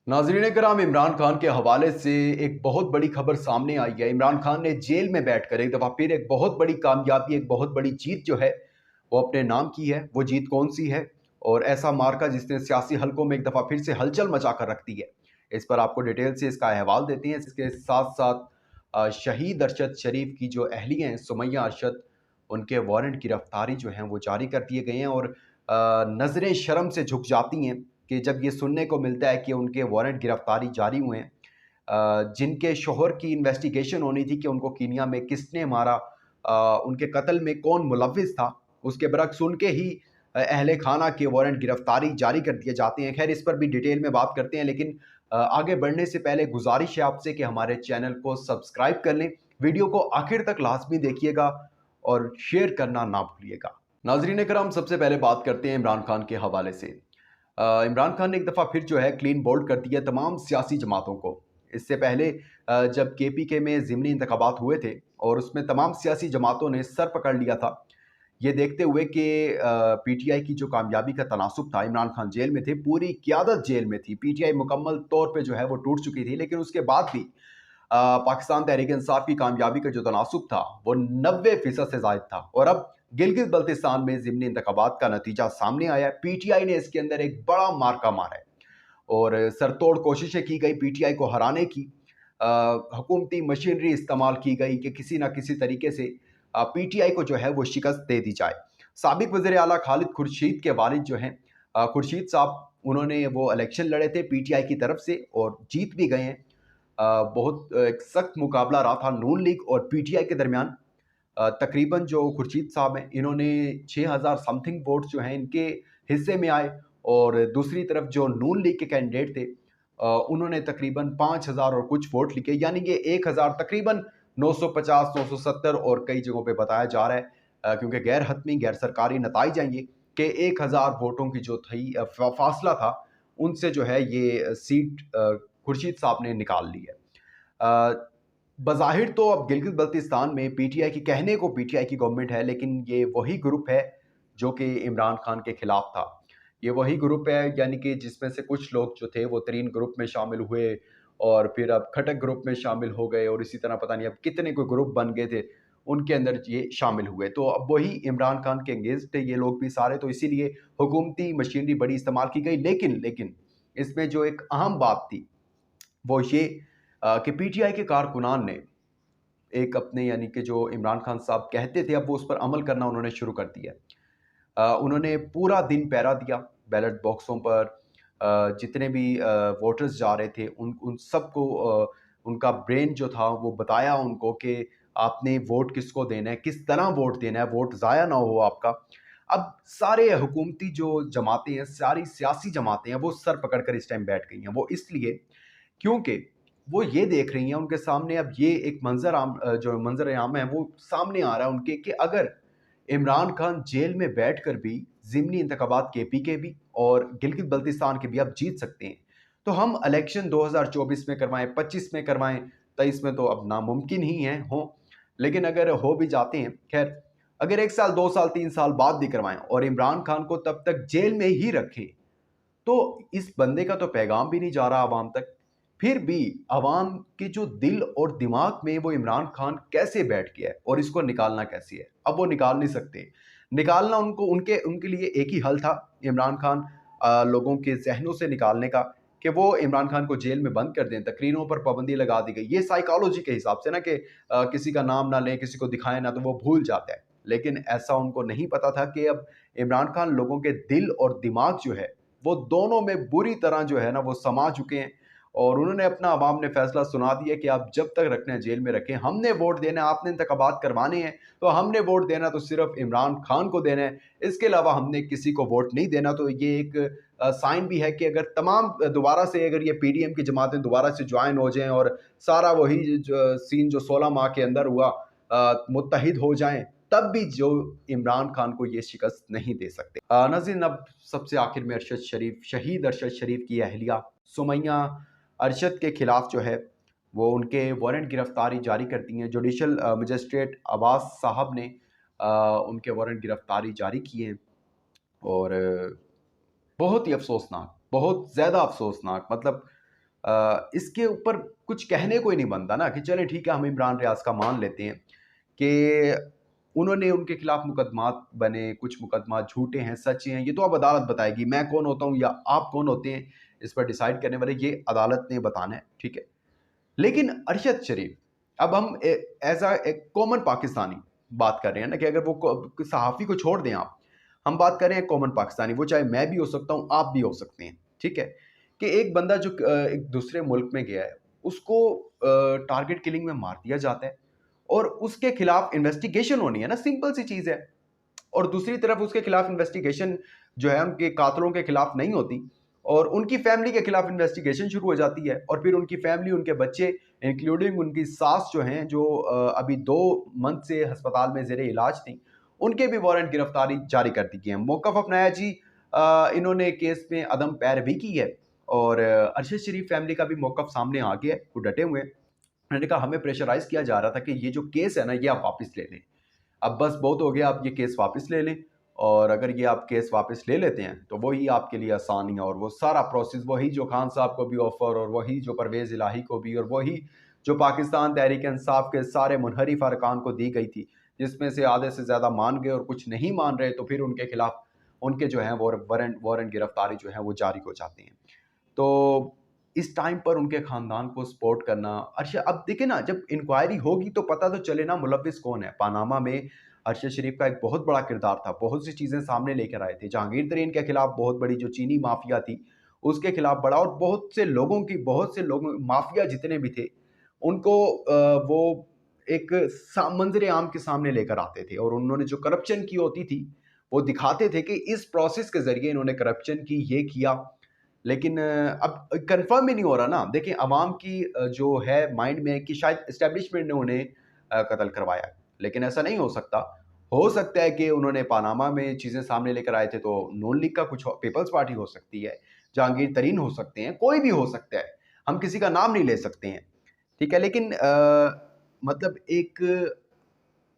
नाज़रीन कराम, इमरान खान के हवाले से एक बहुत बड़ी खबर सामने आई है। इमरान खान ने जेल में बैठकर एक दफ़ा फिर एक बहुत बड़ी कामयाबी, एक बहुत बड़ी जीत जो है वो अपने नाम की है। वो जीत कौन सी है? और ऐसा मार्का जिसने सियासी हलकों में एक दफ़ा फिर से हलचल मचा कर रख दी है। इस पर आपको डिटेल से इसका अहवाल देते हैं। इसके साथ साथ शहीद अरशद शरीफ की जो अहलिया हैं, सुमैया अरशद, उनके वारंट गिरफ्तारी जो हैं वो जारी कर दिए गए हैं। और नज़रें शर्म से झुक जाती हैं कि जब ये सुनने को मिलता है कि उनके वारंट गिरफ्तारी जारी हुए हैं। जिनके शौहर की इन्वेस्टिगेशन होनी थी कि उनको कीनिया में किसने मारा, उनके कत्ल में कौन मुलव्विस था, उसके बरक्स उनके ही अहले खाना के वारंट गिरफ्तारी जारी कर दिए जाते हैं। खैर, इस पर भी डिटेल में बात करते हैं, लेकिन आगे बढ़ने से पहले गुजारिश है आपसे कि हमारे चैनल को सब्सक्राइब कर लें, वीडियो को आखिर तक लाजमी देखिएगा और शेयर करना ना भूलिएगा। नाज़रीन करम, सबसे पहले बात करते हैं इमरान खान के हवाले से। इमरान खान ने एक दफ़ा फिर जो है क्लीन बोल्ड कर दिया तमाम सियासी जमातों को। इससे पहले जब केपीके में ज़िमनी इंतखाबात हुए थे और उसमें तमाम सियासी जमातों ने सर पकड़ लिया था, ये देखते हुए कि पीटीआई की जो कामयाबी का तनासुब था। इमरान खान जेल में थे, पूरी क़यादत जेल में थी, पीटीआई मुकम्मल तौर पे जो है वो टूट चुकी थी, लेकिन उसके बाद भी पाकिस्तान तहरीक इंसाफ की कामयाबी का जो तनासुब था वो 90% से ज़ायद था। और अब गिलगित बल्तिस्तान में ज़िमनी इंतखाबात का नतीजा सामने आया है। पीटीआई ने इसके अंदर एक बड़ा मार्का मारा है और सरतोड़ कोशिशें की गई पीटीआई को हराने की। हुकूमती मशीनरी इस्तेमाल की गई कि किसी ना किसी तरीके से पीटीआई को जो है वो शिकस्त दे दी जाए। साबिक वज़ीर आला खालिद खुर्शीद के वालिद जो हैं, खुर्शीद साहब, उन्होंने वो इलेक्शन लड़े थे पीटीआई की तरफ से और जीत भी गए हैं। बहुत एक सख्त मुकाबला रहा था नून लीग और पीटीआई के दरमियान। तकरीबन जो खुर्शीद साहब हैं, इन्होंने 6000 समथिंग वोट जो हैं इनके हिस्से में आए और दूसरी तरफ जो नून लीग के कैंडिडेट थे, उन्होंने तकरीबन 5000 और कुछ वोट लिखे, यानी कि 1000 तकरीबन 950 970 और कई जगहों पे बताया जा रहा है, क्योंकि गैर हतमी गैर सरकारी नताइज आएंगे कि 1000 वोटों की जो थी फासला था, उनसे जो है ये सीट खुर्शीद साहब ने निकाल ली है। बज़ाहिर तो अब गिलगित बल्तिस्तान में पीटीआई की, कहने को पीटीआई की गवर्नमेंट है, लेकिन ये वही ग्रुप है जो कि इमरान खान के खिलाफ था। ये वही ग्रुप है, यानी कि जिसमें से कुछ लोग जो थे वो तरीन ग्रुप में शामिल हुए और फिर अब खटक ग्रुप में शामिल हो गए और इसी तरह पता नहीं अब कितने कोई ग्रुप बन गए थे, उनके अंदर ये शामिल हुए। तो अब वही इमरान खान के अगेंस्ट थे ये लोग भी सारे, तो इसीलिए हुकूमती मशीनरी बड़ी इस्तेमाल की गई। लेकिन इसमें जो एक अहम बात थी वो ये कि पीटीआई के कारकुनान ने एक अपने, यानी कि जो इमरान खान साहब कहते थे, अब वो उस पर अमल करना उन्होंने शुरू कर दिया। उन्होंने पूरा दिन पहरा दिया बैलेट बॉक्सों पर। जितने भी वोटर्स जा रहे थे उन उन सबको उनका ब्रेन जो था वो बताया उनको कि आपने वोट किसको देना है, किस तरह वोट देना है, वोट ज़ाया ना हो आपका। अब सारे हुकूमती जो जमातें हैं, सारी सियासी जमातें हैं, वो सर पकड़ कर इस टाइम बैठ गई हैं। वो इसलिए क्योंकि वो ये देख रही हैं, उनके सामने अब ये एक जो मंजर आम है वो सामने आ रहा है उनके, कि अगर इमरान खान जेल में बैठकर भी ज़िमनी इंतखाबात केपी के भी और गिलगित बल्तिस्तान के भी अब जीत सकते हैं, तो हम इलेक्शन 2024 में करवाएं, 25 में करवाएं, 23 में तो अब नामुमकिन ही है हो। लेकिन अगर हो भी जाते हैं, खैर, अगर 1 साल 2 साल 3 साल बाद भी करवाएं और इमरान खान को तब तक जेल में ही रखें, तो इस बंदे का तो पैगाम भी नहीं जा रहा आवाम तक। फिर भी आवाम के जो दिल और दिमाग में वो इमरान खान कैसे बैठ गया है और इसको निकालना कैसे है, अब वो निकाल नहीं सकते। निकालना उनको, उनके उनके लिए एक ही हल था, इमरान खान लोगों के जहनों से निकालने का, कि वो इमरान खान को जेल में बंद कर दें, तकरीरों पर पाबंदी लगा दी गई। ये साइकोलॉजी के हिसाब से ना, कि किसी का नाम ना लें, किसी को दिखाएं ना, तो वो भूल जाता है। लेकिन ऐसा उनको नहीं पता था कि अब इमरान खान लोगों के दिल और दिमाग जो है वो दोनों में बुरी तरह जो है ना वो समा चुके हैं। और उन्होंने अपना, अवाम ने फैसला सुना दिया कि आप जब तक रखना है जेल में रखें, हमने वोट देना है, आपने इंतखाबात करवाने हैं तो हमने वोट देना तो सिर्फ इमरान खान को देना है, इसके अलावा हमने किसी को वोट नहीं देना। तो ये एक साइन भी है कि अगर तमाम दोबारा से, अगर ये पीडीएम की जमातें दोबारा से ज्वाइन हो जाएं और सारा वही सीन जो 16 माह के अंदर हुआ, मुत्तहिद हो जाएं, तब भी जो इमरान खान को ये शिकस्त नहीं दे सकते। नाज़रीन, अब सबसे आखिर में अरशद शरीफ, शहीद अरशद शरीफ की अहलिया सुमैया अरशद के खिलाफ जो है वो उनके वारंट गिरफ्तारी जारी कर दी हैं। जुडिशल मजिस्ट्रेट अब्बास साहब ने उनके वारंट गिरफ्तारी जारी किए हैं और बहुत ही अफसोसनाक, बहुत ज़्यादा अफसोसनाक, मतलब इसके ऊपर कुछ कहने को ही नहीं बनता ना कि चलें ठीक है, हम इमरान रियाज का मान लेते हैं कि उन्होंने उनके खिलाफ मुकदमात बने, कुछ मुकदमात झूठे हैं, सच हैं, ये तो अब अदालत बताएगी। मैं कौन होता हूँ या आप कौन होते हैं इस पर डिसाइड करने वाले, ये अदालत ने बताना है, ठीक है। लेकिन अरशद शरीफ, अब हम एज अ एक कॉमन पाकिस्तानी बात कर रहे हैं ना, कि अगर वो सहाफ़ी को छोड़ दें आप, हम बात कर रहे हैं कॉमन पाकिस्तानी, वो चाहे मैं भी हो सकता हूँ, आप भी हो सकते हैं, ठीक है। कि एक बंदा जो एक दूसरे मुल्क में गया है, उसको टारगेट किलिंग में मार दिया जाता है और उसके खिलाफ इन्वेस्टिगेशन होनी है ना, सिंपल सी चीज़ है। और दूसरी तरफ उसके खिलाफ इन्वेस्टिगेशन जो है उनके कातलों के खिलाफ नहीं होती और उनकी फैमिली के खिलाफ इन्वेस्टिगेशन शुरू हो जाती है, और फिर उनकी फैमिली, उनके बच्चे, इंक्लूडिंग उनकी सास जो हैं, जो अभी 2 मंथ से अस्पताल में ज़ेरे इलाज थी, उनके भी वारंट गिरफ्तारी जारी कर दी गई है। मौक़िफ़ अपनाया जी, इन्होंने केस में अदम पैरवी की है और अरशद शरीफ फैमिली का भी मौक़िफ़ सामने आ गया है, वो डटे हुए हैं। उन्होंने कहा हमें प्रेशराइज़ किया जा रहा था कि ये जो केस है ना, ये आप वापस ले लें, अब बस बहुत हो गया, आप ये केस वापस ले लें, और अगर ये आप केस वापस ले लेते हैं तो वही आपके लिए आसानी है, और वो सारा प्रोसेस वही जो खान साहब को भी ऑफर, और वही जो परवेज़ इलाही को भी, और वही जो पाकिस्तान तहरीक इंसाफ के सारे मुनहरिफ अरकान को दी गई थी, जिसमें से आधे से ज़्यादा मान गए और कुछ नहीं मान रहे, तो फिर उनके खिलाफ उनके जो हैं वो वारंट गिरफ्तारी जो है वो जारी हो जाते हैं। तो इस टाइम पर उनके ख़ानदान को सपोर्ट करना, अच्छा अब देखिए ना, जब इंक्वायरी होगी तो पता तो चले ना मुलव्विस कौन है। पानामा में अरशद शरीफ का एक बहुत बड़ा किरदार था, बहुत सी चीज़ें सामने लेकर आए थे। जहांगीर तरीन के खिलाफ बहुत बड़ी जो चीनी माफिया थी, उसके खिलाफ बड़ा, और बहुत से लोग माफिया जितने भी थे, उनको वो एक मंजर आम के सामने लेकर आते थे, और उन्होंने जो करप्शन की होती थी, वो दिखाते थे कि इस प्रोसेस के ज़रिए इन्होंने करप्शन की, ये किया। लेकिन अब कंफर्म ही नहीं हो रहा ना। देखिए, अवाम की जो है माइंड में कि शायद एस्टेब्लिशमेंट ने उन्हें कत्ल करवाया, लेकिन ऐसा नहीं हो सकता। हो सकता है कि उन्होंने पानामा में चीज़ें सामने लेकर आए थे, तो नून लीग का कुछ पीपल्स पार्टी हो सकती है, जहांगीर तरीन हो सकते हैं, कोई भी हो सकता है। हम किसी का नाम नहीं ले सकते हैं, ठीक है? लेकिन मतलब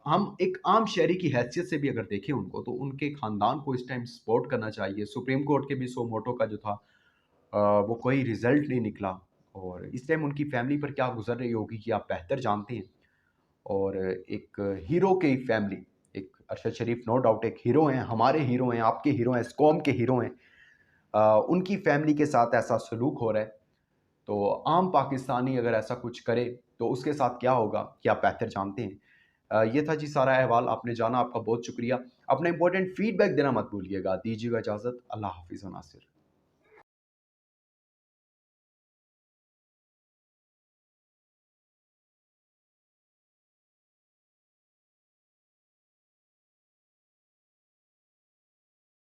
हम एक आम शहरी की हैसियत से भी अगर देखें उनको, तो उनके ख़ानदान को इस टाइम सपोर्ट करना चाहिए। सुप्रीम कोर्ट के भी सो मोटो का जो था, वो कोई रिज़ल्ट नहीं निकला, और इस टाइम उनकी फैमिली पर क्या गुज़र रही होगी कि आप बेहतर जानते हैं। और एक हीरो की फैमिली, एक अरशद शरीफ नो डाउट एक हीरो हैं, हमारे हीरो हैं, आपके हीरो हैं, इस कौम के हीरो हैं। उनकी फैमिली के साथ ऐसा सलूक हो रहा है, तो आम पाकिस्तानी अगर ऐसा कुछ करे तो उसके साथ क्या होगा, क्या आप बेहतर जानते हैं। ये था जी सारा अहवाल, आपने जाना, आपका बहुत शुक्रिया। अपना इंपॉर्टेंट फीडबैक देना मत भूलिएगा। दीजिएगा इजाज़त, अल्लाह हाफ़िज़ नासिर।